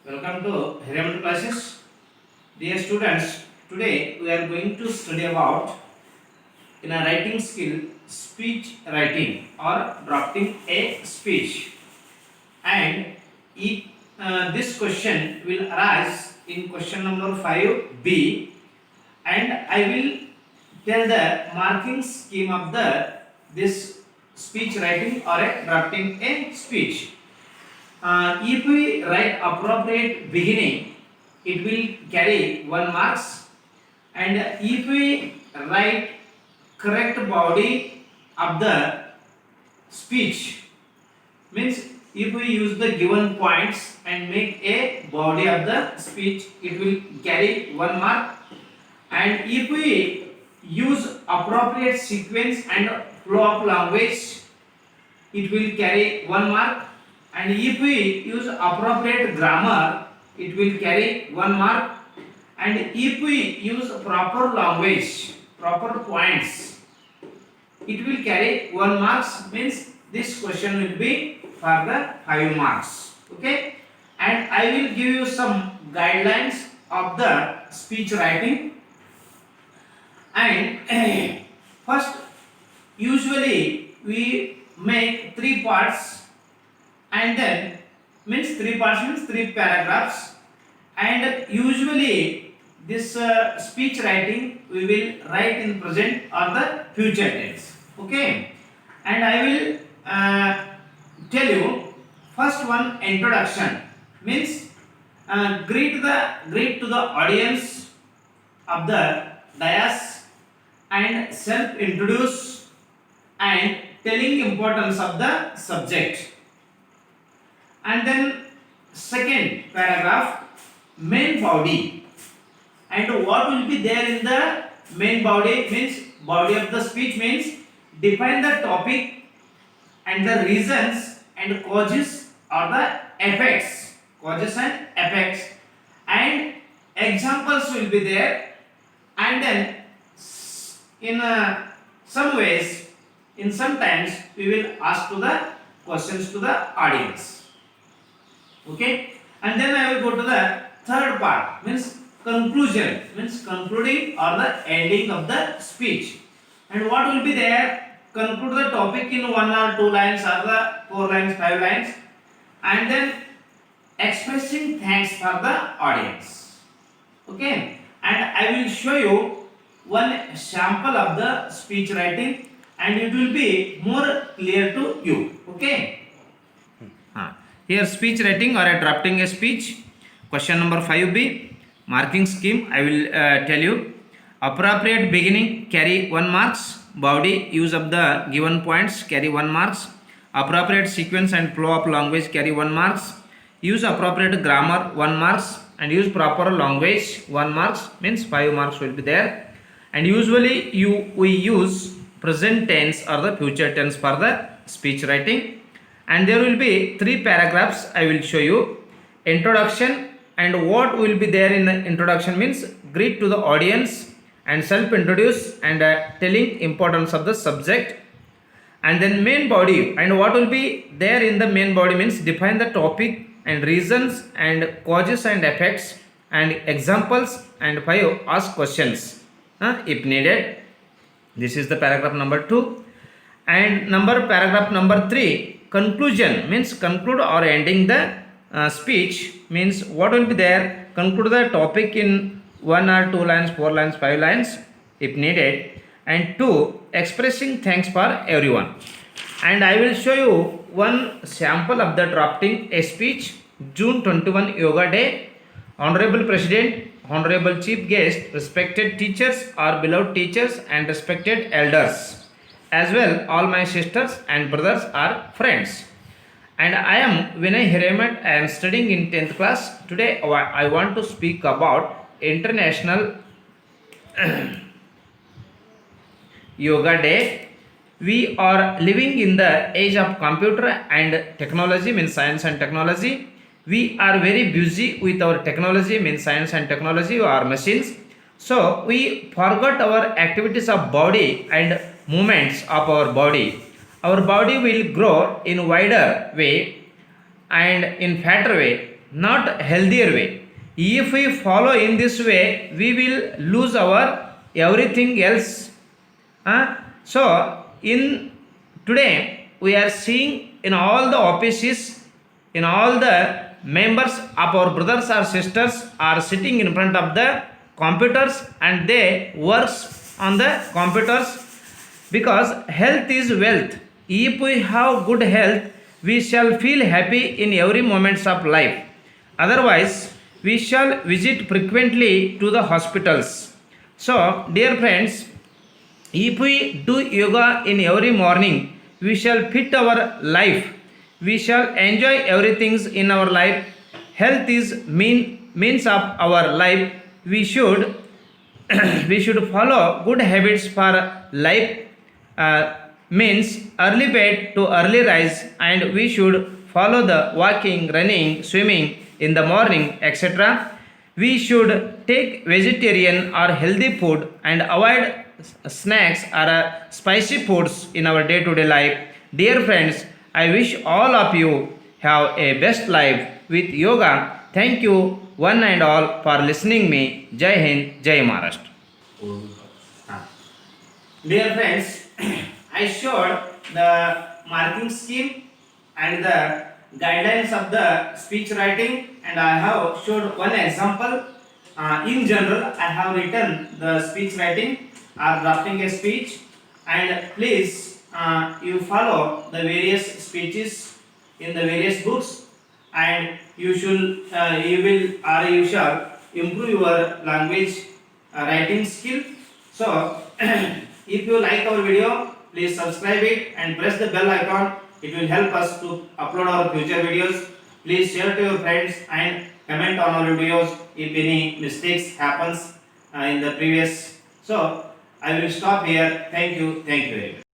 Welcome to Hiraman classes. Dear students, today we are going to study about in a writing skill speech writing or drafting a speech. And this question will arise in question number 5b, and I will tell the marking scheme of the this speech writing or a drafting a speech. If we write appropriate beginning, it will carry 1 marks, and if we write correct body of the speech, means if we use the given points and make a body of the speech, it will carry 1 mark, and if we use appropriate sequence and flow of language, it will carry 1 mark, and if we use appropriate grammar, it will carry 1 mark, and if we use proper language, proper points, it will carry 1 marks. Means this question will be for the 5 marks. Okay, and I will give you some guidelines of the speech writing. And first, usually we make 3 parts, and then means 3 parts means 3 paragraphs, and usually this speech writing we will write in present or the future tense. Okay, and I will tell you first one, introduction, means greet to the audience of the dais and self introduce and telling importance of the subject. And then second paragraph, main body, and what will be there in the main body, means body of the speech, means define the topic and the reasons and causes or the effects, causes and effects, and examples will be there, and then in some ways, in sometimes we will ask to the questions to the audience. Okay, and then I will go to the third part, means conclusion, means concluding or the ending of the speech, and what will be there, conclude the topic in 1 or 2 lines or the 4 lines, 5 lines, and then expressing thanks for the audience. Okay, and I will show you one sample of the speech writing, and it will be more clear to you. Okay, here speech writing or a drafting a speech, question number 5b, marking scheme I will tell you. Appropriate beginning carry 1 marks, body use of the given points carry 1 marks, appropriate sequence and flow of language carry 1 marks, use appropriate grammar 1 marks, and use proper language 1 marks, means 5 marks will be there. And usually we use present tense or the future tense for the speech writing, and there will be 3 paragraphs I will show you. Introduction, and what will be there in the introduction means greet to the audience and self introduce and telling importance of the subject. And then main body, and what will be there in the main body means define the topic and reasons and causes and effects and examples, and 5 ask questions if needed. This is the paragraph number 2. And paragraph number 3, conclusion, means conclude or ending the speech, means what will be there, conclude the topic in 1 or 2 lines, 4 lines, 5 lines if needed. And 2, expressing thanks for everyone. And I will show you one sample of the drafting a speech. June 21 Yoga Day. Honorable President, Honorable Chief Guest, respected teachers, our beloved teachers and respected elders, as well all my sisters and brothers are friends. And I am Vinay Hiramat. I am studying in 10th class. Today I want to speak about International Yoga Day. We are living in the age of computer and technology, means science and technology. We are very busy with our technology, means science and technology, or machines. So we forgot our activities of body and movements of our body. Our body will grow in wider way and in fatter way, not healthier way. If we follow in this way, we will lose our everything else. So in today we are seeing in all the offices, in all the members of our brothers or sisters are sitting in front of the computers and they works on the computers, because health is wealth. If we have good health, we shall feel happy in every moments of life. Otherwise, we shall visit frequently to the hospitals. So, dear friends, if we do yoga in every morning, we shall fit our life. We shall enjoy everything in our life. Health is means of our life. We should we should follow good habits for life, means early bed to early rise, and we should follow the walking, running, swimming in the morning, etc. We should take vegetarian or healthy food and avoid snacks or spicy foods in our day to day life. Dear friends, I wish all of you have a best life with yoga. Thank you one and all for listening me. Jai Hind, Jai Maharashtra. Dear friends, I showed the marking scheme and the guidelines of the speech writing, and I have showed one example. In general, I have written the speech writing or drafting a speech, and please you follow the various speeches in the various books, and you will or you shall improve your language writing skill. So if you like our video, please subscribe it and press the bell icon. It will help us to upload our future videos. Please share to your friends and comment on our videos if any mistakes happens in the previous. So I will stop here. Thank you very much.